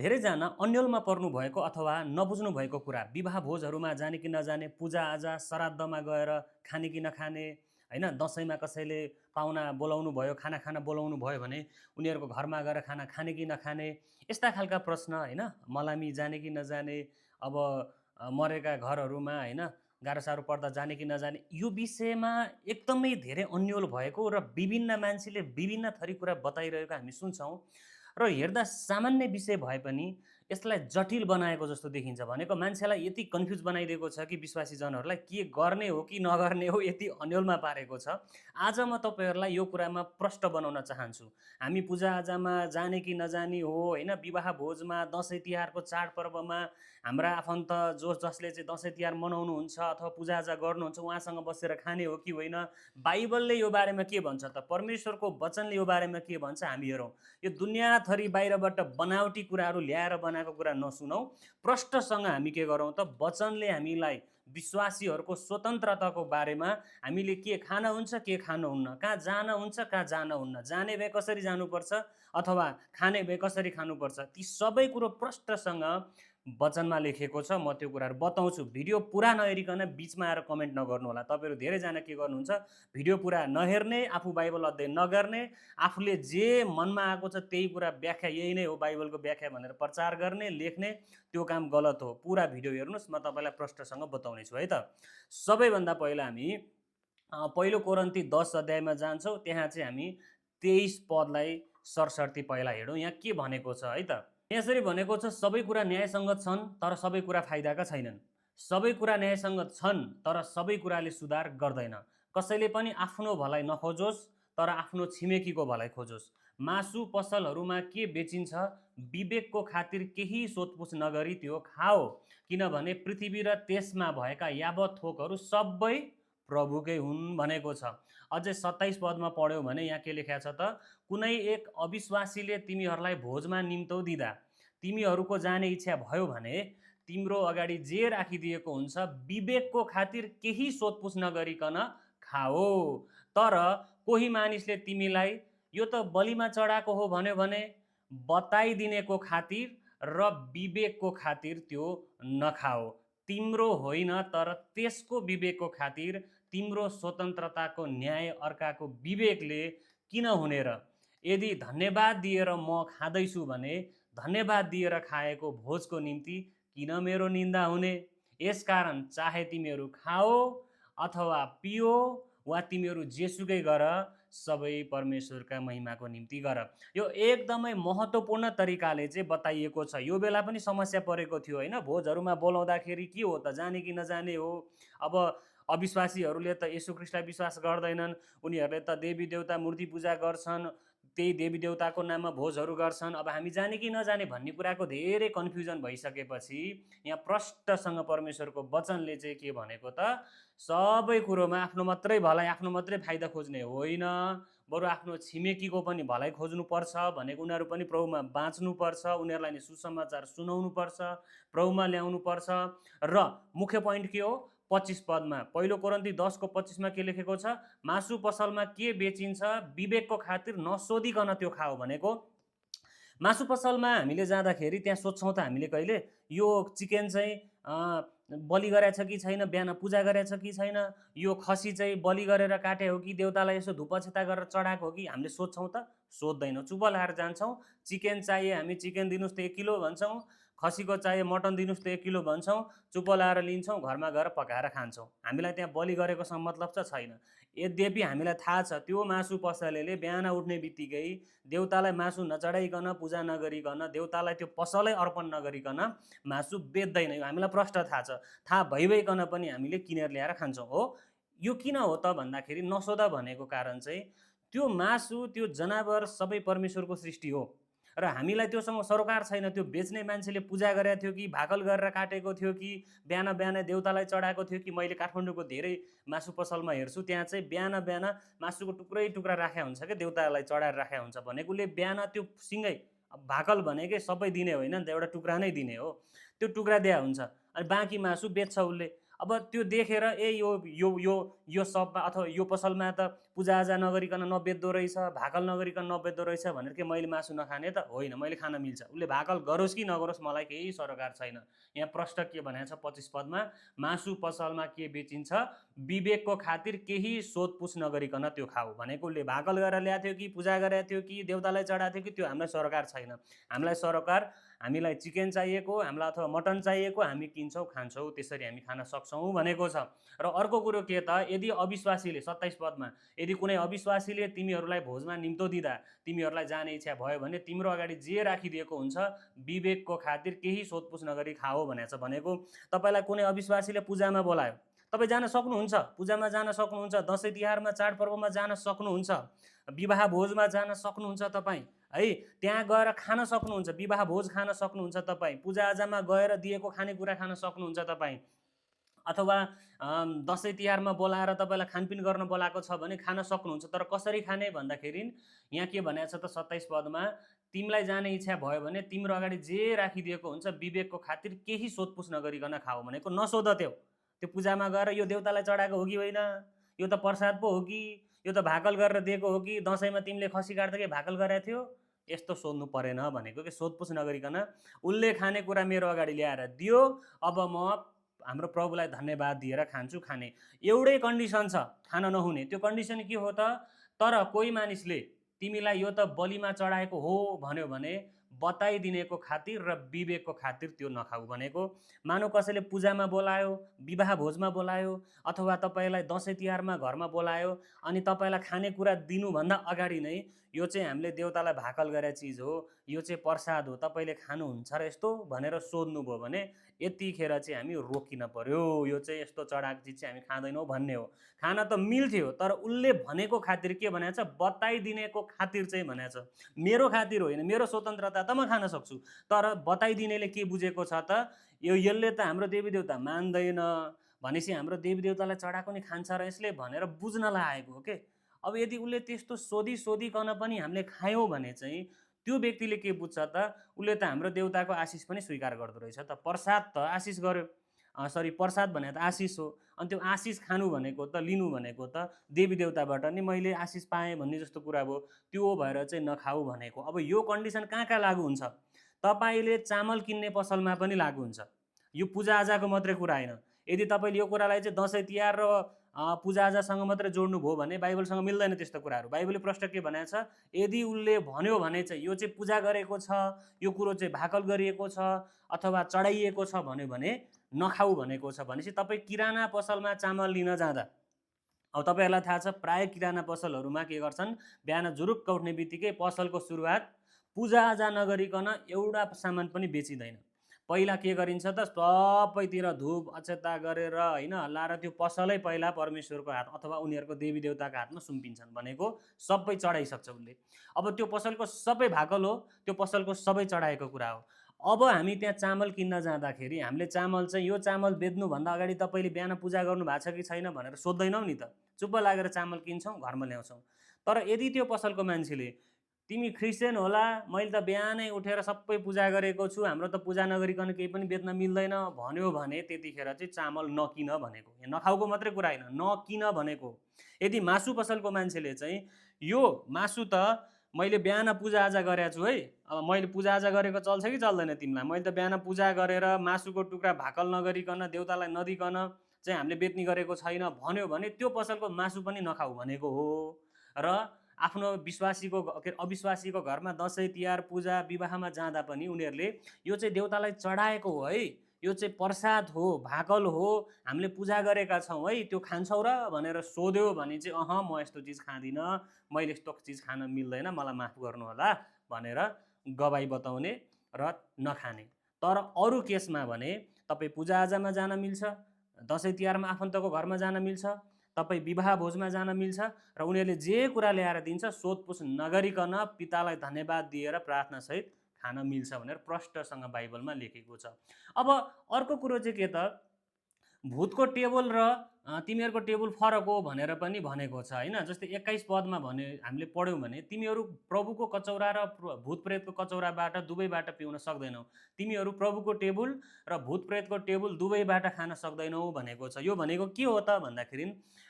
धेरैजना अन्यलमा पर्नु भएको अथवा नबुझ्नु भएको कुरा विवाह भोजहरूमा जाने कि नजाने, पूजाआजा श्राद्धमा गएर खाने कि नखाने, होइन, दसैँमा कसैले पाहुना बोलाउनु भयो, खाना खाना बोलाउनु भयो भने उनीहरूको घरमा गएर खाना खाने कि नखाने, यस्ता खालका प्रश्न, होइन, मलामी जाने कि नजाने, अब मरेका घरहरूमा, होइन, गाह्रो साह्रो पर्दा जाने कि नजाने, यो विषयमा एकदमै धेरै अन्यल भएको र विभिन्न मान्छेले विभिन्न थरी कुरा बताइरहेको हामी सुन्छौँ। र हेर्दा सामान्य विषय भए पनि यसलाई जटिल बनाएको जस्तो देखिन्छ। भनेको मान्छेलाई यति कन्फ्युज बनाइदिएको छ कि विश्वासी जनहरूलाई के गर्ने हो कि नगर्ने हो यति अन्योलमा पारेको छ। आज म तपाईँहरूलाई यो कुरामा प्रष्ट बनाउन चाहन्छु। हामी पूजाआजामा जाने कि नजाने हो, होइन, विवाह भोजमा, दसैँ तिहारको चाडपर्वमा हाम्रा आफन्त जसले चाहिँ दसैँ तिहार मनाउनुहुन्छ अथवा पूजाआजा गर्नुहुन्छ उहाँसँग बसेर खाने हो कि होइन, बाइबलले यो बारेमा के भन्छ त, परमेश्वरको वचनले यो बारेमा के भन्छ हामी हेरौँ। यो दुनियाँ थरी बाहिरबाट बनावटी कुराहरू ल्याएर बनाएको कुरा नसुनौँ। प्रष्टसँग हामी के गरौँ त, वचनले हामीलाई विश्वासीहरूको स्वतन्त्रताको बारेमा हामीले के खान हुन्छ के खानुहुन्न, कहाँ जान हुन्छ कहाँ जान हुन्न, जाने भए कसरी जानुपर्छ अथवा खाने भए कसरी खानुपर्छ, ती सबै कुरो प्रष्टसँग वचनमा लेखेको छ। म त्यो कुराहरू बताउँछु। भिडियो पुरा नहेरिकन बिचमा आएर कमेन्ट नगर्नु होला। तपाईँहरू धेरैजना के गर्नुहुन्छ, भिडियो पुरा नहेर्ने, आफू बाइबल अध्ययन नगर्ने, आफूले जे मनमा आएको छ त्यही कुरा व्याख्या यही नै हो बाइबलको व्याख्या भनेर प्रचार गर्ने, लेख्ने, त्यो काम गलत हो। पुरा भिडियो हेर्नुहोस्, म तपाईँलाई प्रष्टसँग बताउने छु है त। सबैभन्दा पहिला हामी पहिलो कोरिन्थी 10 अध्यायमा जान्छौँ। त्यहाँ चाहिँ हामी 23 पदलाई सरसर्ती पहिला हेरौँ। यहाँ के भनेको छ है त। यसरी भनेको छ, सबै कुरा न्यायसङ्गत छन् तर सबै कुरा फाइदाका छैनन्। सबै कुरा न्यायसङ्गत छन् तर सबै कुराले सुधार गर्दैन। कसैले पनि आफ्नो भलाइ नखोजोस् तर आफ्नो छिमेकीको भलाइ खोजोस्। मासु पसलहरूमा के बेचिन्छ, विवेकको खातिर केही सोधपुछ नगरी त्यो खाओ, किनभने पृथ्वी र त्यसमा भएका यावत थोकहरू सबै प्रभुकै हुन् भनेको छ। अझै 27 पदमा पढ्यौँ भने यहाँ के लेखेको छ त, कुनै एक अविश्वासीले तिमीहरूलाई भोजमा निम्तो दिँदा तिमीहरूको जाने इच्छा भयो भने तिम्रो अगाडि जे राखिदिएको हुन्छ विवेकको खातिर केही सोधपुछ नगरिकन खाओ। तर कोही मानिसले तिमीलाई यो त बलिमा चढाएको हो भन्यो भने बताइदिनेको खातिर र विवेकको खातिर त्यो नखाओ। तिम्रो होइन तर त्यसको विवेकको खातिर तिम्रो स्वतन्त्रताको न्याय अर्काको विवेकले किन हुने र? यदि धन्यवाद दिएर म खाँदैछु भने धन्यवाद दिएर खाएको भोजको निम्ति किन मेरो निन्दा हुने? यसकारण चाहे तिमीहरू खाओ अथवा पियो वा तिमीहरू जेसुकै गर, सबै परमेश्वरका महिमाको निम्ति गर। यो एकदमै महत्त्वपूर्ण तरिकाले चाहिँ बताइएको छ। यो बेला पनि समस्या परेको थियो, होइन, भोजहरूमा बोलाउँदाखेरि के हो त, जाने कि नजाने हो। अब अविश्वासीहरूले त येशू ख्रीष्टलाई विश्वास गर्दैनन्, उनीहरूले त देवी देवता मूर्ति पूजा गर्छन्, त्यही देवी देवताको नाममा भोजहरू गर्छन्। अब हामी जाने कि नजाने भन्ने कुराको धेरै कन्फ्युजन भइसकेपछि यहाँ प्रष्टसँग परमेश्वरको वचनले चाहिँ के भनेको त, सबै कुरोमा आफ्नो मात्रै भलाइ, आफ्नो मात्रै फाइदा खोज्ने होइन, बरु आफ्नो छिमेकीको पनि भलाइ खोज्नुपर्छ भनेको। उनीहरू पनि प्रभुमा बाँच्नुपर्छ, उनीहरूलाई नि सुसमाचार सुनाउनुपर्छ, प्रभुमा ल्याउनुपर्छ। र मुख्य पोइन्ट के हो, 25 पदमा, पहिलो कोरिन्थी 10 को 25 मा के लेखेको छ, मासु पसलमा के बेचिन्छ विवेकको खातिर नसोधिकन त्यो खाओ भनेको। मासु पसलमा हामीले जाँदाखेरि त्यहाँ सोध्छौँ त हामीले कहिले, यो चिकन चाहिँ बलि गरेछ कि छैन, बिहान पूजा गरेछ कि छैन, यो खसी चाहिँ बलि गरेर काटे हो कि देउतालाई यसो धुपछिता गरेर चढाएको हो कि, हामीले सोध्छौँ त? सोध्दैनौँ, चुप लाएर जान्छौँ। चिकन चाहिए हामी चिकन दिनुहोस् त 1 किलो भन्छौँ, खसीको चाहिए मटन दिनुहोस् त 1 किलो भन्छौँ, चुप लाएर लिन्छौँ, घरमा गएर पकाएर खान्छौँ। हामीलाई त्यहाँ बलि गरेकोसँग मतलब छ छैन। यद्यपि हामीलाई थाहा छ त्यो मासु पसलेले बिहान उठ्ने बित्तिकै देउतालाई मासु नचढाइकन, पूजा नगरिकन, देउतालाई त्यो पसलै अर्पण नगरिकन मासु बेच्दैन। यो हामीलाई प्रष्ट थाहा छ। थाहा भइकन पनि हामीले किनेर ल्याएर खान्छौँ। हो, यो किन हो त भन्दाखेरि नसोध भनेको कारण चाहिँ त्यो मासु, त्यो जनावर सबै परमेश्वरको सृष्टि हो र हामीलाई त्योसँग सरोकार छैन। त्यो बेच्ने मान्छेले पूजा गरेको थियो कि भाकल गरेर काटेको थियो कि बिहान बिहानै देउतालाई चढाएको थियो कि, मैले काठमाडौँको धेरै मासु पसलमा हेर्छु त्यहाँ चाहिँ बिहान बिहान मासुको टुक्रै टुक्रा राखेको हुन्छ क्या, देउतालाई चढाएर राखेको हुन्छ भनेकोले बिहान त्यो सिँगै भाकल भनेकै सबै दिने होइन नि त, एउटा टुक्रा नै दिने हो, त्यो टुक्रा दिया हुन्छ अनि बाँकी मासु बेच्छ उसले। अब त्यो देखेर यो सबमा अथवा यो पसलमा त पूजाआजा नगरिकन नबेच्दो रहेछ, भाकल नगरिकन नबेच्दो रहेछ भनेर के मैले मासु नखाने त होइन, मैले खान मिल्छ। उसले भाकल गरोस् कि नगरोस् मलाई केही सरोकार छैन। यहाँ प्रश्न के भनेको छ 25 पदमा, मासु पसलमा के बेचिन्छ विवेकको खातिर केही सोधपुछ नगरिकन त्यो खाऊ भनेको। उसले भाकल गरेर ल्याएको थियो कि पूजा गरेको थियो कि देउतालाई चढाएको थियो कि त्यो हामीलाई सरोकार छैन। हामीलाई सरोकार, हामीलाई चिकन चाहिएको, हामीलाई अथवा मटन चाहिएको, हामी किन्छौँ खान्छौँ, त्यसरी हामी खान सक्छौँ भनेको छ। र अर्को कुरो के त, यदि अविश्वासीले 27 पदमा, यदि कुनै अविश्वासीले तिमीहरूलाई भोजमा निम्तो दिँदा तिमीहरूलाई जाने इच्छा भयो भने तिम्रो अगाडि जे राखिदिएको हुन्छ विवेकको खातिर केही सोधपुछ नगरी खाओ भनेको छ। भनेको तपाईँलाई कुनै अविश्वासीले पूजामा बोलायो, तपाईँ जान सक्नुहुन्छ, पूजामा जान सक्नुहुन्छ, दसैँ तिहारमा चाडपर्वमा जान सक्नुहुन्छ, विवाह भोजमा जान सक्नुहुन्छ तपाईँ है, त्यहाँ गएर खान सक्नुहुन्छ, विवाह भोज खान सक्नुहुन्छ तपाईँ, पूजाआजामा गएर दिएको खानेकुरा खान सक्नुहुन्छ तपाईँ, अथवा दसैँ तिहारमा बोलाएर तपाईँलाई खानपिन गर्न बोलाएको छ भने खान सक्नुहुन्छ। तर कसरी खाने भन्दाखेरि यहाँ के भनेको छ त 27 पदमा, तिमीलाई जाने इच्छा भयो भने तिम्रो अगाडि जे राखिदिएको हुन्छ विवेकको खातिर केही सोधपुछ नगरिकन खाऊ भनेको। नसोध त्यो पूजामा गएर यो देउतालाई चढाएको हो कि होइन, यो त प्रसाद पो हो कि, यो त भाकल गरेर दिएको हो कि, दसैँमा तिमीले खसी काट्दा के भाकल गरेको थियो, यस्तो सोध्नु परेन भनेको कि। सोधपुछ नगरिकन उसले खानेकुरा मेरो अगाडि ल्याएर दियो, अब म हाम्रो प्रभुलाई धन्यवाद दिएर खान्छु खाने। एउटै कन्डिसन छ खान नहुने, त्यो कन्डिसन के हो त, तर कोही मानिसले तिमीलाई यो त बलिमा चढाएको हो भन्यो भने बताइदिनेको खातिर र विवेकको खातिर त्यो नखाऊ भनेको। मानव कसैले पूजामा बोलायो, विवाह भोजमा बोलायो, अथवा तपाईँलाई दसैँ तिहारमा घरमा बोलायो अनि तपाईँलाई खानेकुरा दिनुभन्दा अगाडि नै यो चाहिँ हामीले देउतालाई भाकल गरेको चिज हो, यो चाहिँ प्रसाद हो, तपाईँले खानुहुन्छ र यस्तो भनेर सोध्नुभयो भने यतिखेर चाहिँ हामी रोकिन पर्यो। यो चाहिँ यस्तो चढाएको चिज चाहिँ हामी खाँदैनौँ भन्ने हो। खान त मिल्थ्यो तर उसले भनेको खातिर के भनेको छ, बताइदिनेको खातिर चाहिँ भनेको छ। मेरो खातिर होइन, मेरो स्वतन्त्रता त म खान सक्छु, तर बताइदिनेले के बुझेको छ त, यसले त हाम्रो देवी देउता मान्दैन भनेपछि हाम्रो देवी देउतालाई चढाएको नि खान्छ र यसले भनेर बुझ्न लागेको हो के। अब यदि उसले त्यस्तो सोधिकन पनि हामीले खायौँ भने चाहिँ त्यो व्यक्तिले के बुझ्छ त, उसले त हाम्रो देउताको आशिष पनि स्वीकार गर्दो रहेछ त। प्रसाद त आशिष गर्यो, प्रसाद भनेको त आशिष हो, अनि त्यो आशिष खानु भनेको त, लिनु भनेको त देवी देउताबाट नि मैले आशिष पाएँ भन्ने जस्तो कुरा भयो। त्यो भएर चाहिँ नखाऊ भनेको। अब यो कन्डिसन कहाँ कहाँ लागु हुन्छ, तपाईँले चामल किन्ने पसलमा पनि लागु हुन्छ। यो पूजाआजाको मात्रै कुरा होइन। यदि तपाईँले यो कुरालाई चाहिँ दसैँ तिहार र पूजाआजासँग मात्रै जोड्नुभयो भने बाइबलसँग मिल्दैन त्यस्तो कुराहरू। बाइबलले प्रश्न के भनेको छ, यदि उसले भन्यो भने चाहिँ यो चाहिँ पूजा गरेको छ, यो कुरो चाहिँ भाकल गरिएको छ अथवा चढाइएको छ भन्यो भने नखाऊ भनेको छ। भनेपछि तपाईँ किराना पसलमा चामल लिन जाँदा, अब तपाईँहरूलाई थाहा छ प्राय किराना पसलहरूमा के गर्छन्, बिहान जुरुक्क उठ्ने बित्तिकै पसलको सुरुवात पूजाआजा नगरिकन एउटा सामान पनि बेचिँदैन। पहिला के गरिन्छ त, सबैतिर धूप अक्षता गरेर होइन हल्लाएर त्यो पसलै पहिला परमेश्वरको हात अथवा उनीहरूको देवी देउताको हातमा सुम्पिन्छन् भनेको। सबै चढाइसक्छ उसले। अब त्यो पसलको सबै भाकल हो, त्यो पसलको सबै चढाएको कुरा हो। अब हामी त्यहाँ चामल किन्न जाँदाखेरि हामीले चामल चाहिँ यो चामल बेच्नुभन्दा अगाडि तपाईँले बिहान पूजा गर्नु भएको छ कि छैन भनेर सोध्दैनौँ नि त। चुप्प लागेर चामल किन्छौँ, घरमा ल्याउँछौँ। तर यदि त्यो पसलको मान्छेले तिमी क्रिस्चियन होला, मैले त बिहानै उठेर सबै पूजा गरेको छु, हाम्रो त पूजा नगरिकन केही पनि बेच्न मिल्दैन भन्यो भने त्यतिखेर चाहिँ चामल नकिन भनेको। यहाँ नखाउको मात्रै कुरा होइन, नकिन भनेको। यदि मासु पसलको मान्छेले चाहिँ यो मासु त मैले बिहान पूजाआजा गरेको छु है, अब मैले पूजाआजा गरेको चल्छ कि चल्दैन तिमीलाई, मैले त बिहान पूजा गरेर मासुको टुक्रा भाकल नगरिकन देउतालाई नदिकन चाहिँ हामीले बेच्ने गरेको छैन भन्यो भने त्यो पसलको मासु पनि नखाऊ भनेको हो। र आफ्नो अविश्वासीको घरमा दसैँ तिहार पूजा विवाहमा जाँदा पनि उनीहरूले यो चाहिँ देउतालाई चढाएको हो है, यो चाहिँ प्रसाद हो, भाकल हो, हामीले पूजा गरेका छौँ है, त्यो खान्छौँ र भनेर सोध्यो भने चाहिँ म यस्तो चिज खाँदिनँ, मैले यस्तो चिज खान मिल्दैन, मलाई माफ गर्नु होला भनेर गवाई बताउने र नखाने। तर अरू केसमा भने तपाईँ पूजाआजामा जान मिल्छ, दसैँ तिहारमा आफन्तको घरमा जान मिल्छ, तपाईँ विवाह भोजमा जान मिल्छ र उनीहरूले जे कुरा ल्याएर दिन्छ सोधपुछ नगरिकन पितालाई धन्यवाद दिएर प्रार्थनासहित खान मिल्छ भनेर प्रष्टसँग बाइबलमा लेखेको छ। अब अर्को कुरो चाहिँ के त, भूतको टेबल र तिमीहरूको टेबल फरक हो भनेर पनि भनेको छ होइन। जस्तै 21 पदमा भने हामीले पढ्यौँ भने तिमीहरू प्रभुको कचौरा र भूत प्रेतको कचौराबाट दुवैबाट पिउन सक्दैनौ। तिमीहरू प्रभुको टेबल र भूत प्रेतको टेबल दुवैबाट खान सक्दैनौ भनेको छ। यो भनेको के हो त भन्दाखेरि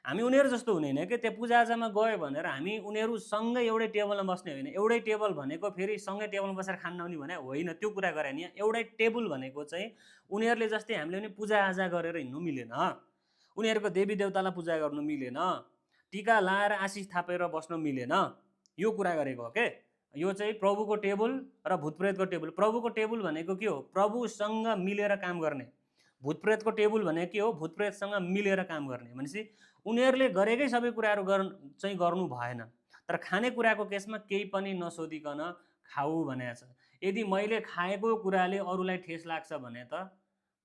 हामी उनीहरू जस्तो हुने होइन कि त्यहाँ पूजाआजामा गयो भनेर हामी उनीहरू सँगै एउटै टेबलमा बस्ने होइन। एउटै टेबल भनेको फेरि सँगै टेबलमा बसेर खान नहुने भने होइन, त्यो कुरा गरे नि। एउटै टेबल भनेको चाहिँ उनीहरूले जस्तै हामीले पनि पूजाआजा गरेर हिँड्नु मिलेन, उनीहरूको देवी देवतालाई पूजा गर्नु मिलेन, टिका लाएर आशिष थापेर बस्नु मिलेन, यो कुरा गरेको हो के। यो चाहिँ प्रभुको टेबल र भूतप्रेतको टेबल। प्रभुको टेबल भनेको के हो? प्रभुसँग मिलेर काम गर्ने। भूतप्रेतको टेबल भनेको के हो? भूतप्रेतसँग मिलेर काम गर्ने। भनेपछि उनीहरूले गरेकै सबै कुराहरू चाहिँ गर्नु भएन, तर खानेकुराको केसमा केही पनि नसोधिकन खाऊ भनेको छ। यदि मैले खाएको कुराले अरूलाई ठेस लाग्छ भने त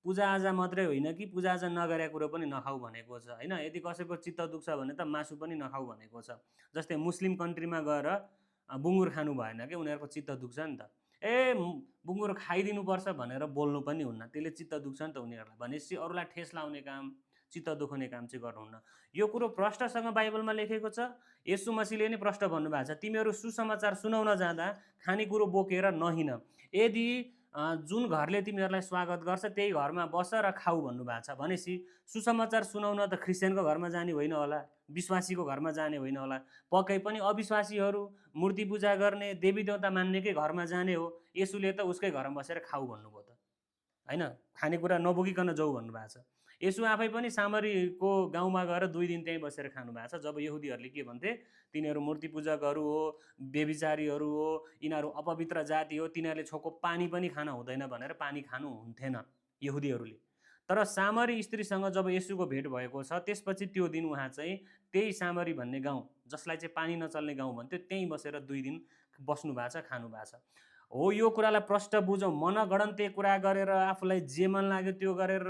पूजाआजा मात्रै होइन कि पूजाआजा नगरेको कुरो पनि नखाऊ भनेको छ होइन। यदि कसैको चित्त दुख्छ भने त मासु पनि नखाऊ भनेको छ। जस्तै मुस्लिम कन्ट्रीमा गएर बुङ्गुर खानु भएन कि उनीहरूको चित्त दुख्छ नि त। बुङ्गुर खाइदिनुपर्छ भनेर बोल्नु पनि हुन्न, त्यसले चित्त दुख्छ नि त उनीहरूलाई। भनेपछि अरूलाई ठेस लाउने काम, चित्त दुखाउने काम चाहिँ गर्नुहुन्न। यो कुरो प्रष्टसँग बाइबलमा लेखेको छ। येशू मसीहले नै प्रष्ट भन्नुभएको छ, तिमीहरू सुसमाचार सुनाउन जाँदा खानेकुरो बोकेर नहिँड। यदि जुन घरले तिमीहरूलाई स्वागत गर्छ त्यही घरमा बस र खाऊ भन्नुभएको छ। भनेपछि सुसमाचार सुनाउन त क्रिस्चियनको घरमा जाने होइन होला, विश्वासीको घरमा जाने होइन होला, पक्कै पनि अविश्वासीहरू, मूर्ति पूजा गर्ने, देवी देवता मान्नेकै घरमा जाने हो। येशूले त उसकै घरमा बसेर खाऊ भन्नुभयो त होइन, खानेकुरा नबोकिकन जाऊ भन्नुभएको छ। येशू आफै पनि सामरीको गाउँमा गएर 2 दिन त्यहीँ बसेर खानुभएको छ। जब यहुदीहरूले के भन्थे, तिनीहरू मूर्ति पूजकहरू हो, व्यभिचारीहरू हो, यिनीहरू अपवित्र जाति हो, तिनीहरूले छोको पानी पनि खान हुँदैन भनेर पानी खानु हुन्थेन यहुदीहरूले। तर सामरी स्त्रीसँग जब येशूको भेट भएको छ त्यसपछि त्यो दिन उहाँ चाहिँ त्यही सामरी भन्ने गाउँ, जसलाई चाहिँ पानी नचल्ने गाउँ भन्थ्यो, त्यहीँ बसेर 2 दिन बस्नु भएको छ, खानु भएको छ। हो, यो कुरालाई प्रष्ट बुझौँ। मनगढन्ते कुरा गरेर आफूलाई जे मन लाग्यो त्यो गरेर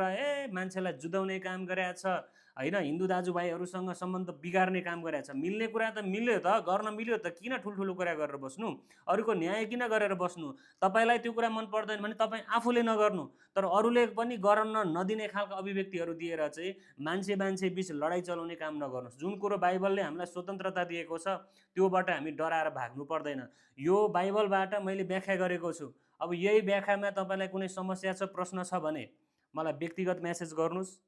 मान्छेलाई जुदाउने काम गरेको छ होइन, हिन्दू दाजुभाइहरूसँग सम्बन्ध बिगार्ने काम गरेको छ। मिल्ने कुरा त मिल्यो त, गर्न मिल्यो त, किन ठुल्ठुलो कुरा गरेर बस्नु, अरूको न्याय किन गरेर बस्नु। तपाईँलाई त्यो कुरा मन पर्दैन भने तपाईँ आफूले नगर्नु, तर अरूले पनि गर्न नदिने खालका अभिव्यक्तिहरू दिएर चाहिँ मान्छे बिच लडाइँ चलाउने काम नगर्नुहोस्। जुन कुरो बाइबलले हामीलाई स्वतन्त्रता दिएको छ त्योबाट हामी डराएर भाग्नु पर्दैन। यो बाइबलबाट मैले व्याख्या गरेको छु। अब यही व्याख्यामा तपाईँलाई कुनै समस्या छ, प्रश्न छ भने मलाई व्यक्तिगत मेसेज गर्नुहोस्।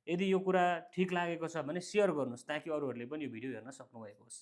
यदि यो कुरा ठिक लागेको छ भने सेयर गर्नुहोस् ताकि अरूहरूले पनि यो भिडियो हेर्न सक्नुभएको होस्।